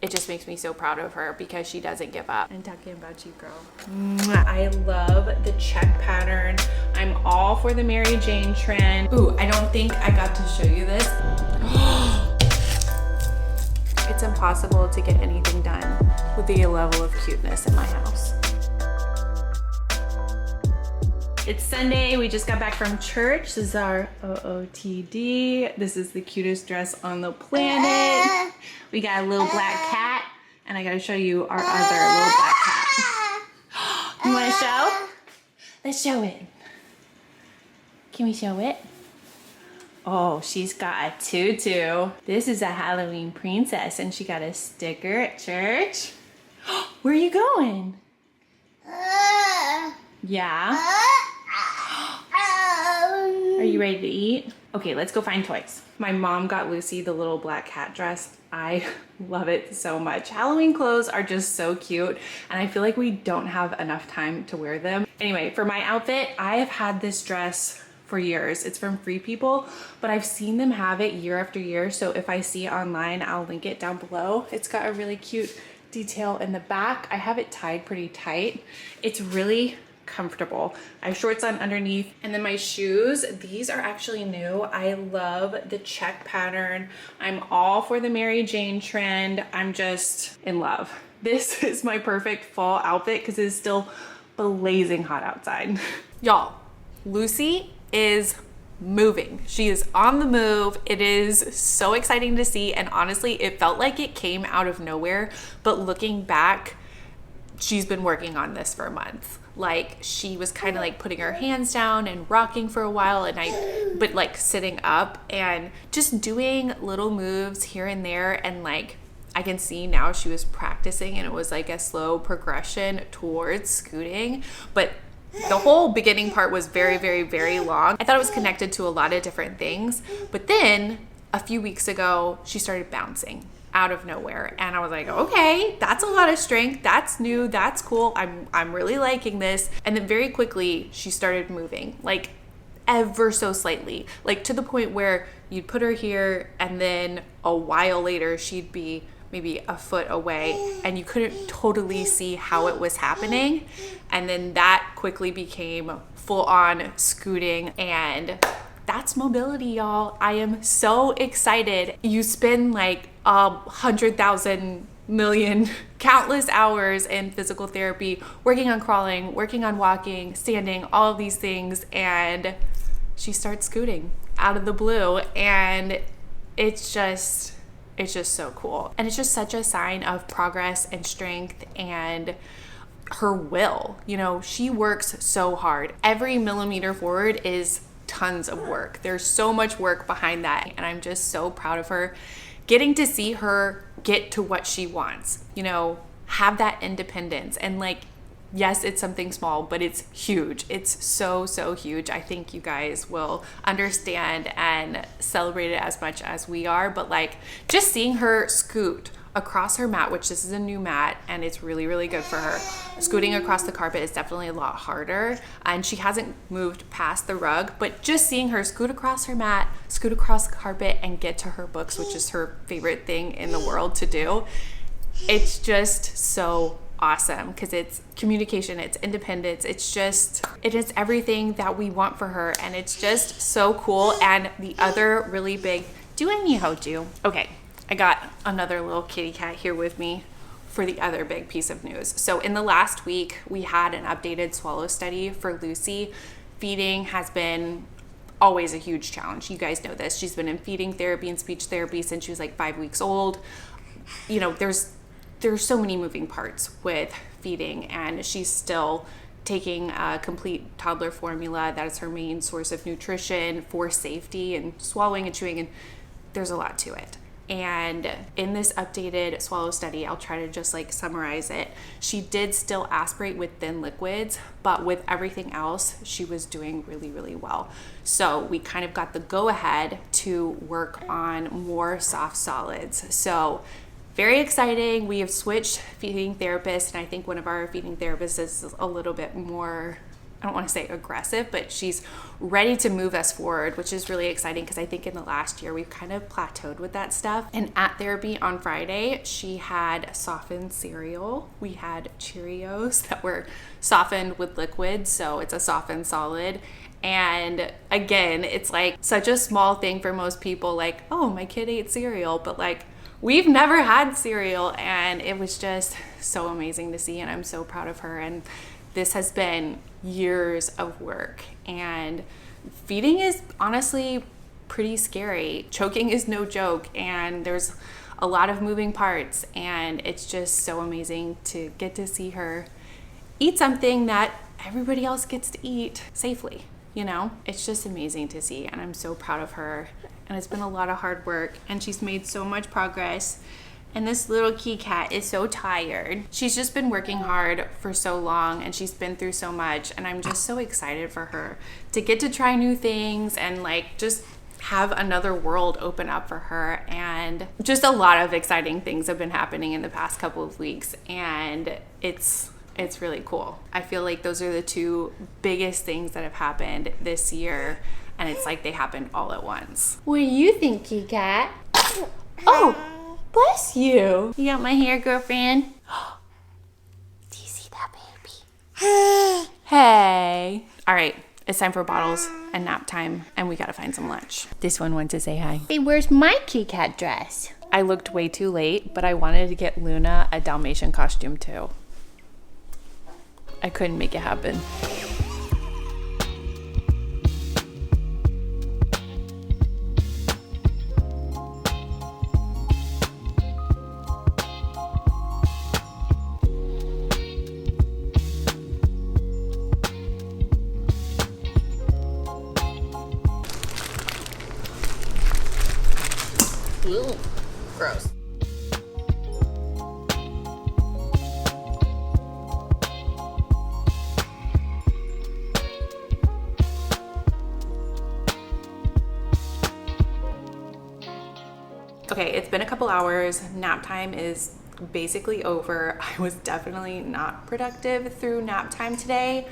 it just makes me so proud of her because she doesn't give up. And talking about you, girl. I love the check pattern. I'm all for the Mary Jane trend. Ooh, I don't think I got to show you this. It's impossible to get anything done with the level of cuteness in my house. It's Sunday, we just got back from church. This is our OOTD. This is the cutest dress on the planet. We got a little black cat, and I gotta show you our other little black cat. You wanna show? Let's show it. Can we show it? Oh, she's got a tutu. This is a Halloween princess, and she got a sticker at church. Where are you going? Yeah? Are you ready to eat? Okay, let's go find toys. My mom got Lucy the little black cat dress. I love it so much. Halloween clothes are just so cute, and I feel like we don't have enough time to wear them. Anyway, for my outfit, I have had this dress for years. It's from Free People, but I've seen them have it year after year, so if I see it online, I'll link it down below. It's got a really cute detail in the back. I have it tied pretty tight. It's really comfortable. I have shorts on underneath, and then my shoes, these are actually new. I love the check pattern. I'm all for the Mary Jane trend. I'm just in love. This is my perfect fall outfit because it's still blazing hot outside. Y'all, Lucy is moving. She is on the move. It is so exciting to see, and honestly, it felt like it came out of nowhere, but looking back, she's been working on this for a month. Like, she was kind of like putting her hands down and rocking for a while, but like sitting up and just doing little moves here and there, and like I can see now she was practicing, and it was like a slow progression towards scooting, but the whole beginning part was very, very, very long. I thought it was connected to a lot of different things, but then a few weeks ago, she started bouncing out of nowhere, and I was like, okay, that's a lot of strength. That's new. That's cool. I'm really liking this. And then very quickly, she started moving, like ever so slightly, like to the point where you'd put her here, and then a while later, she'd be maybe a foot away, and you couldn't totally see how it was happening. And then that quickly became full on scooting, and that's mobility, y'all. I am so excited. You spend like 100,000 million countless hours in physical therapy, working on crawling, working on walking, standing, all of these things, and she starts scooting out of the blue, and it's just so cool. And it's just such a sign of progress and strength and her will. You know, she works so hard. Every millimeter forward is tons of work. There's so much work behind that, and I'm just so proud of her. Getting to see her get to what she wants, you know, have that independence, and like, yes, it's something small, but it's huge. It's so, so huge. I think you guys will understand and celebrate it as much as we are, but like just seeing her scoot across her mat, which this is a new mat and it's really, really good for her. Scooting across the carpet is definitely a lot harder, and she hasn't moved past the rug, but just seeing her scoot across her mat, scoot across the carpet, and get to her books, which is her favorite thing in the world to do, it's just so awesome because it's communication, it's independence, it is everything that we want for her, and it's just so cool. And the other really big, do I need hold you? Okay, I got another little kitty cat here with me for the other big piece of news. So in the last week, we had an updated swallow study for Lucy. Feeding has been always a huge challenge. You guys know this. She's been in feeding therapy and speech therapy since she was like 5 weeks old. You know, there's so many moving parts with feeding, and she's still taking a complete toddler formula. That is her main source of nutrition for safety and swallowing and chewing, and there's a lot to it. And in this updated swallow study, I'll try to just like summarize it. She did still aspirate with thin liquids, but with everything else, she was doing really, really well. So we kind of got the go ahead to work on more soft solids. So very exciting. We have switched feeding therapists, and I think one of our feeding therapists is a little bit more I don't want to say aggressive, but she's ready to move us forward, which is really exciting because I think in the last year we've kind of plateaued with that stuff. And at therapy on Friday, she had softened cereal. We had Cheerios that were softened with liquid, so it's a softened solid. And again, it's like such a small thing for most people, like, oh, my kid ate cereal, but like, we've never had cereal, and it was just so amazing to see, and I'm so proud of her. And this has been years of work, and feeding is honestly pretty scary. Choking is no joke, and there's a lot of moving parts, and it's just so amazing to get to see her eat something that everybody else gets to eat safely. You know, it's just amazing to see, and I'm so proud of her. And it's been a lot of hard work, and she's made so much progress. And this little kitty cat is so tired. She's just been working hard for so long, and she's been through so much, and I'm just so excited for her to get to try new things and like just have another world open up for her. And just a lot of exciting things have been happening in the past couple of weeks, and it's really cool. I feel like those are the two biggest things that have happened this year, and it's like they happened all at once. What do you think, kitty cat? Oh, bless you. You got my hair, girlfriend? Do you see that baby? Hey. All right, it's time for bottles and nap time, and we gotta find some lunch. This one wants to say hi. Hey, where's my kitty cat dress? I looked way too late, but I wanted to get Luna a Dalmatian costume too. I couldn't make it happen. Ooh, gross. Okay, it's been a couple hours. Nap time is basically over. I was definitely not productive through nap time today.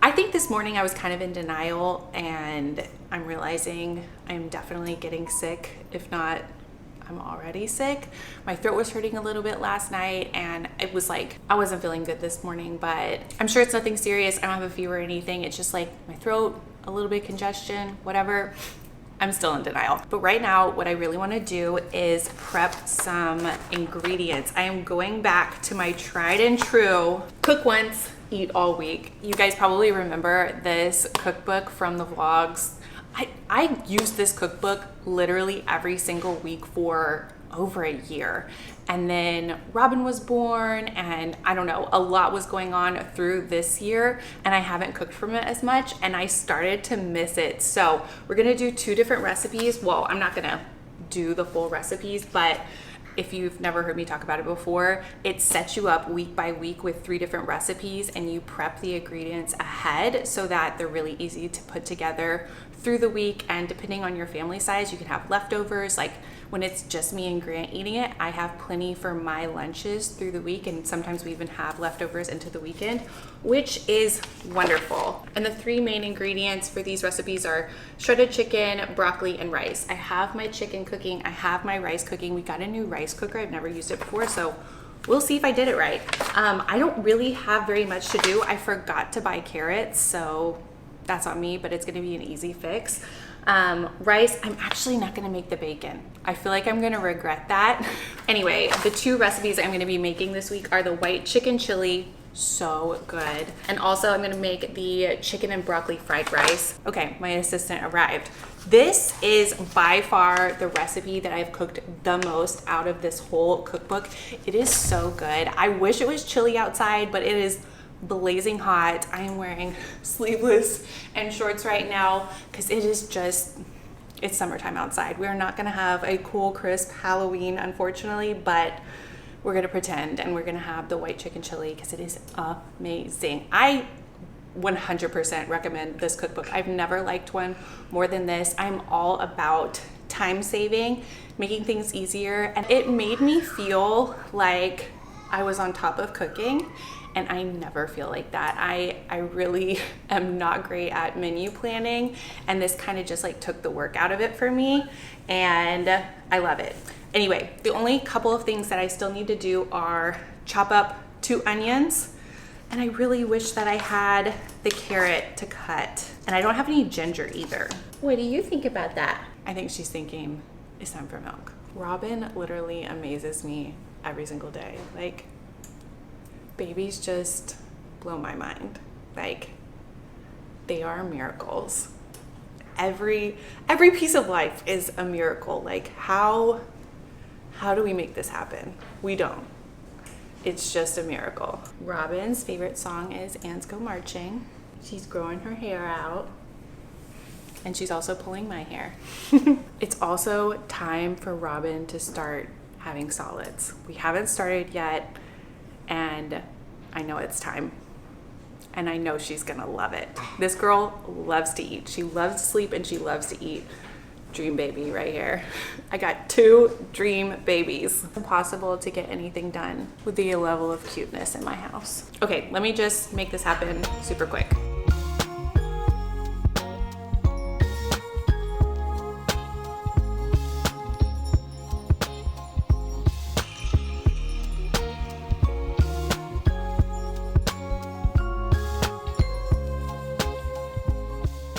I think this morning I was kind of in denial, and I'm realizing I'm definitely getting sick. If not, I'm already sick. My throat was hurting a little bit last night, and it was like I wasn't feeling good this morning, but I'm sure it's nothing serious. I don't have a fever or anything. It's just like my throat, a little bit of congestion, whatever. I'm still in denial. But right now, what I really want to do is prep some ingredients. I am going back to my tried and true cook once, eat all week. You guys probably remember this cookbook from the vlogs. I used this cookbook literally every single week for over a year. And then Robin was born, and I don't know, a lot was going on through this year, and I haven't cooked from it as much, and I started to miss it. So we're gonna do 2 different recipes. Well, I'm not gonna do the full recipes, but if you've never heard me talk about it before, it sets you up week by week with 3 different recipes, and you prep the ingredients ahead so that they're really easy to put together through the week. And depending on your family size, you can have leftovers. Like when it's just me and Grant eating it, I have plenty for my lunches through the week, and sometimes we even have leftovers into the weekend, which is wonderful. And the 3 main ingredients for these recipes are shredded chicken, broccoli, and rice. I have my chicken cooking, I have my rice cooking. We got a new rice cooker, I've never used it before, so we'll see if I did it right. I don't really have very much to do. I forgot to buy carrots, so that's on me, but it's gonna be an easy fix. Rice, I'm actually not gonna make the bacon. I feel like I'm gonna regret that. Anyway, the 2 recipes I'm gonna be making this week are the white chicken chili, so good. And also I'm gonna make the chicken and broccoli fried rice. Okay, my assistant arrived. This is by far the recipe that I've cooked the most out of this whole cookbook. It is so good. I wish it was chilly outside, but it is blazing hot. I am wearing sleeveless and shorts right now because it is just, it's summertime outside. We're not gonna have a cool, crisp Halloween, unfortunately, but we're gonna pretend, and we're gonna have the white chicken chili because it is amazing. I 100% recommend this cookbook. I've never liked one more than this. I'm all about time saving, making things easier, and it made me feel like I was on top of cooking. and I never feel like that. I really am not great at menu planning, and this kind of just like took the work out of it for me, and I love it. Anyway, the only couple of things that I still need to do are chop up 2 onions, and I really wish that I had the carrot to cut, and I don't have any ginger either. What do you think about that? I think she's thinking it's time for milk. Robin literally amazes me every single day. Like, babies just blow my mind. Like, they are miracles. Every piece of life is a miracle. Like, how do we make this happen? We don't. It's just a miracle. Robin's favorite song is Ants Go Marching. She's growing her hair out, and she's also pulling my hair. It's also time for Robin to start having solids. We haven't started yet, and I know it's time. And I know she's gonna love it. This girl loves to eat. She loves to sleep and she loves to eat. Dream baby right here. I got 2 dream babies. It's impossible to get anything done with the level of cuteness in my house. Okay, let me just make this happen super quick.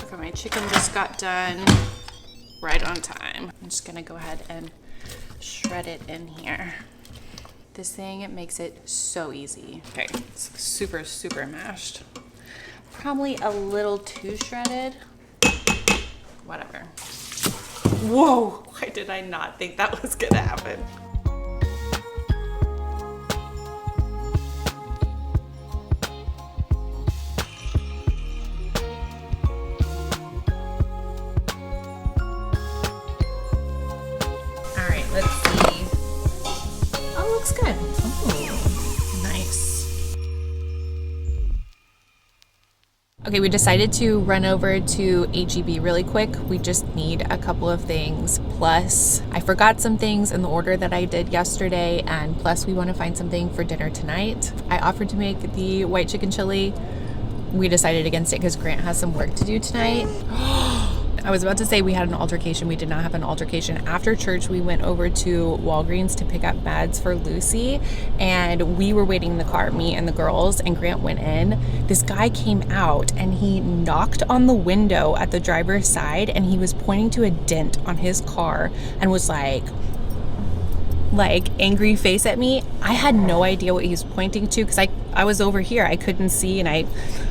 Okay, my chicken just got done. Right on time. I'm just gonna go ahead and shred it in here. This thing, it makes it so easy. Okay, it's super, super mashed. Probably a little too shredded. Whatever. Whoa, why did I not think that was gonna happen? Let's see. Oh, looks good. Oh, nice. Okay, we decided to run over to HEB really quick. We just need a couple of things. Plus, I forgot some things in the order that I did yesterday, and plus we want to find something for dinner tonight. I offered to make the white chicken chili. We decided against it because Grant has some work to do tonight. I was about to say we had an altercation. We did not have an altercation. After church, we went over to Walgreens to pick up meds for Lucy, and we were waiting in the car, me and the girls, and Grant went in. This guy came out and he knocked on the window at the driver's side, and he was pointing to a dent on his car and was like angry face at me. I had no idea what he was pointing to because I was over here. I couldn't see, and I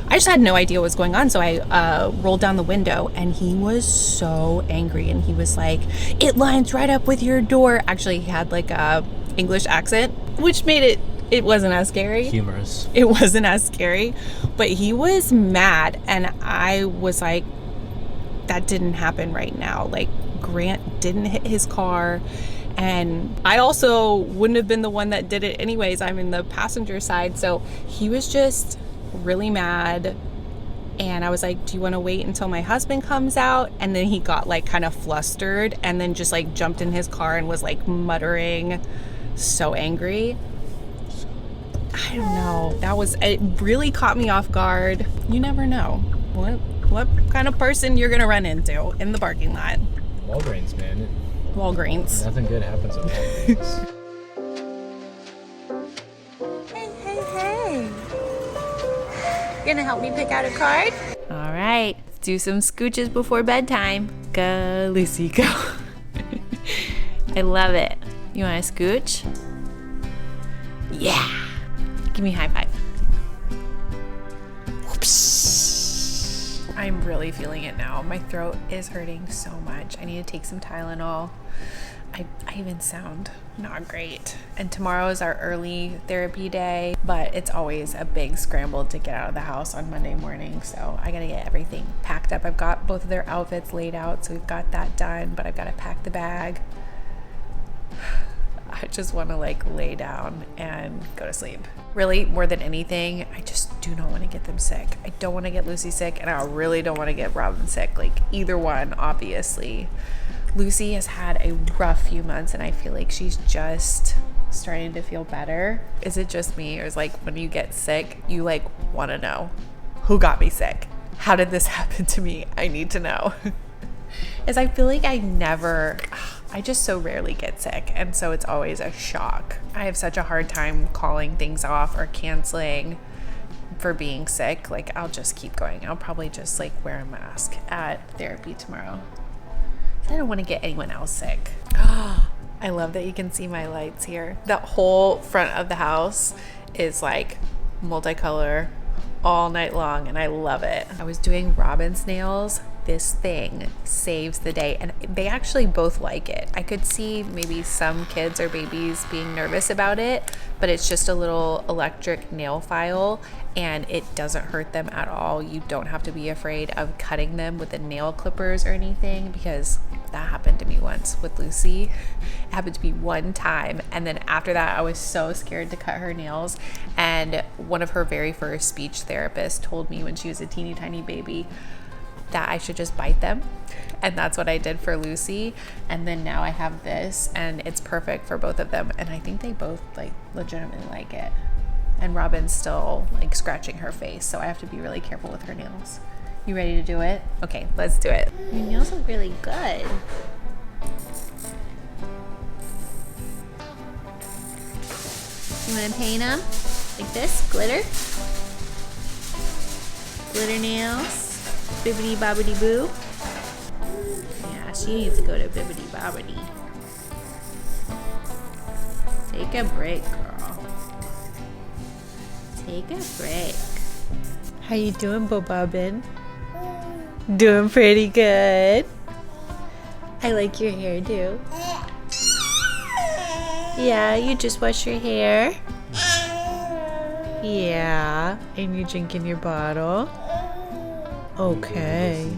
just had no idea what was going on. So I rolled down the window, and he was so angry, and he was like, "It lines right up with your door." Actually, he had like a English accent, which made it wasn't as scary. Humorous. It wasn't as scary, but he was mad, and I was like, that didn't happen right now. Like, Grant didn't hit his car. And I also wouldn't have been the one that did it anyways. I'm in the passenger side. So he was just really mad. And I was like, do you want to wait until my husband comes out? And then he got like kind of flustered and then just like jumped in his car and was like muttering, so angry. I don't know. It really caught me off guard. You never know what kind of person you're going to run into in the parking lot. Walgreens, man. Walgreens. Nothing good happens at Walgreens. Hey. You gonna help me pick out a card? All right, let's do some scooches before bedtime. Go, Lucy, go. I love it. You want to scooch? Yeah. Give me a high five. Whoops. I'm really feeling it now. My throat is hurting so much. I need to take some Tylenol. I even sound not great. And tomorrow is our early therapy day, but it's always a big scramble to get out of the house on Monday morning. So I gotta get everything packed up. I've got both of their outfits laid out, so we've got that done, but I've gotta pack the bag. I just want to like lay down and go to sleep. Really, more than anything, I just do not want to get them sick. I don't want to get Lucy sick, and I really don't want to get Robin sick. Like either one, obviously. Lucy has had a rough few months, and I feel like she's just starting to feel better. Is it just me, or is like when you get sick, you like want to know who got me sick? How did this happen to me? I need to know. Is I feel like I just so rarely get sick, and so it's always a shock. I have such a hard time calling things off or canceling for being sick. Like, I'll just keep going. I'll probably just like wear a mask at therapy tomorrow. I don't want to get anyone else sick. I love that you can see my lights here. The whole front of the house is like multicolor all night long, and I love it. I was doing Robin's nails. This thing saves the day, and they actually both like it. I could see maybe some kids or babies being nervous about it, but it's just a little electric nail file and it doesn't hurt them at all. You don't have to be afraid of cutting them with the nail clippers or anything, because that happened to me once with Lucy. It happened to me one time, and then after that I was so scared to cut her nails, and one of her very first speech therapists told me when she was a teeny tiny baby that I should just bite them, and that's what I did for Lucy. And then now I have this, and it's perfect for both of them, and I think they both like legitimately like it. And Robin's still like scratching her face, so I have to be really careful with her nails. You ready to do it? Okay, let's do it. Your nails look really good. You want to paint them like this? Glitter? Glitter nails? Bibbidi bobbidi boo. Yeah, she needs to go to bibbidi bobbidi. Take a break, girl. Take a break. How you doing, Bo Bobbin? Doing pretty good. I like your hairdo. Yeah, you just wash your hair. Yeah, and you're drinking your bottle. Okay.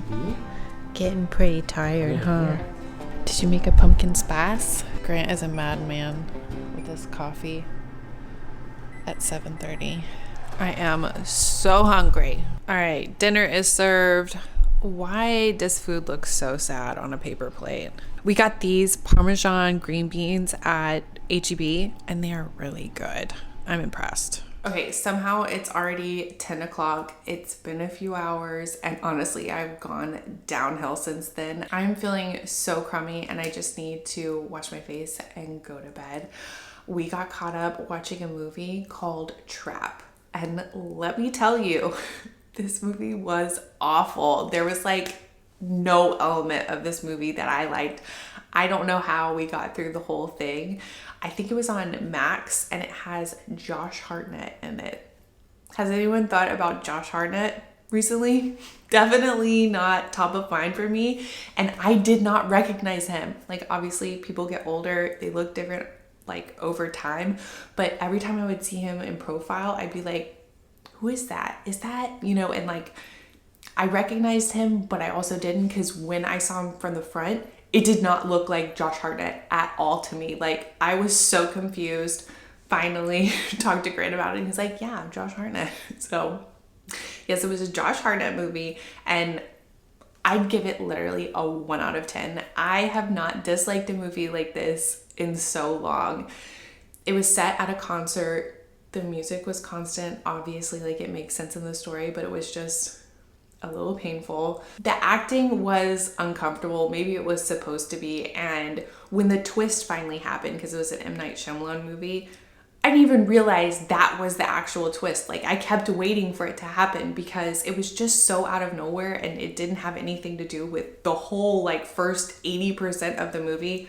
Getting pretty tired, huh? Did you make a pumpkin spice? Grant is a madman with this coffee at 7:30. I am so hungry. All right, dinner is served. Why does food look so sad on a paper plate? We got these Parmesan green beans at H-E-B, and they are really good. I'm impressed. Okay, somehow it's already 10 o'clock. It's been a few hours, and honestly, I've gone downhill since then. I'm feeling so crummy, and I just need to wash my face and go to bed. We got caught up watching a movie called Trap, and let me tell you, this movie was awful. There was like no element of this movie that I liked. I don't know how we got through the whole thing. I think it was on Max, and it has Josh Hartnett in it. Has anyone thought about Josh Hartnett recently? Definitely not top of mind for me, and I did not recognize him. Like, obviously people get older, they look different like over time, but every time I would see him in profile, I'd be like, who is that? Is that, you know? And like, I recognized him, but I also didn't, because when I saw him from the front, it did not look like Josh Hartnett at all to me. Like, I was so confused. Finally talked to Grant about it, and he's like, yeah, I'm Josh Hartnett. So yes, it was a Josh Hartnett movie, and I'd give it literally a 1 out of 10. I have not disliked a movie like this in so long. It was set at a concert. The music was constant. Obviously, like, it makes sense in the story, but it was just a little painful. The acting was uncomfortable. Maybe it was supposed to be. And when the twist finally happened, because it was an M. Night Shyamalan movie, I didn't even realize that was the actual twist. Like, I kept waiting for it to happen because it was just so out of nowhere, and it didn't have anything to do with the whole like first 80% of the movie.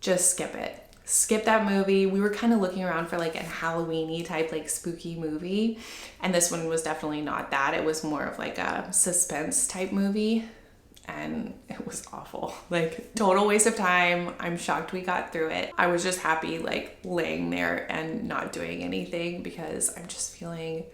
Just skip it. Skip that movie. We were kind of looking around for like a Halloween-y type, like spooky movie, and this one was definitely not that. It was more of like a suspense type movie, and it was awful. Like, total waste of time. I'm shocked we got through it. I was just happy like laying there and not doing anything, because I'm just feeling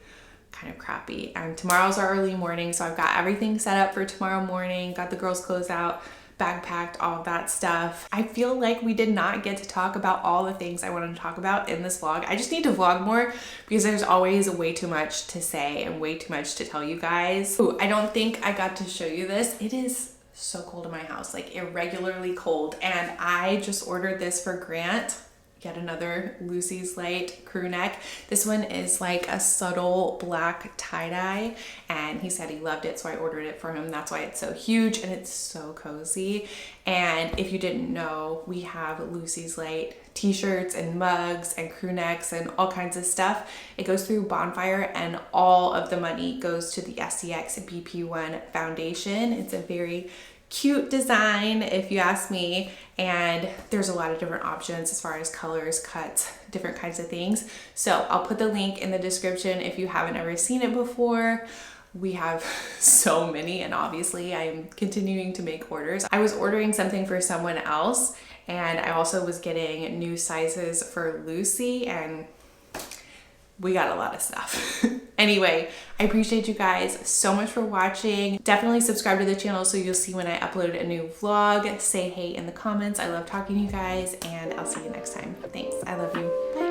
kind of crappy. And tomorrow's our early morning, so I've got everything set up for tomorrow morning. Got the girls' clothes out, bag packed, all of that stuff. I feel like we did not get to talk about all the things I wanted to talk about in this vlog. I just need to vlog more, because there's always way too much to say and way too much to tell you guys. Ooh, I don't think I got to show you this. It is so cold in my house, like irregularly cold, and I just ordered this for Grant. yet another Lucy's Light crew neck. This one is like a subtle black tie-dye, and he said he loved it, so I ordered it for him. That's why it's so huge and it's so cozy. And if you didn't know, we have Lucy's Light t-shirts and mugs and crew necks and all kinds of stuff. It goes through Bonfire, and all of the money goes to the SCX BP1 Foundation. It's a very cute design, if you ask me, and there's a lot of different options as far as colors, cuts, different kinds of things. So I'll put the link in the description if you haven't ever seen it before. We have so many, and obviously I'm continuing to make orders. I was ordering something for someone else, and I also was getting new sizes for Lucy, and we got a lot of stuff. Anyway, I appreciate you guys so much for watching. Definitely subscribe to the channel so you'll see when I upload a new vlog. Say hey in the comments. I love talking to you guys, and I'll see you next time. Thanks. I love you. Bye.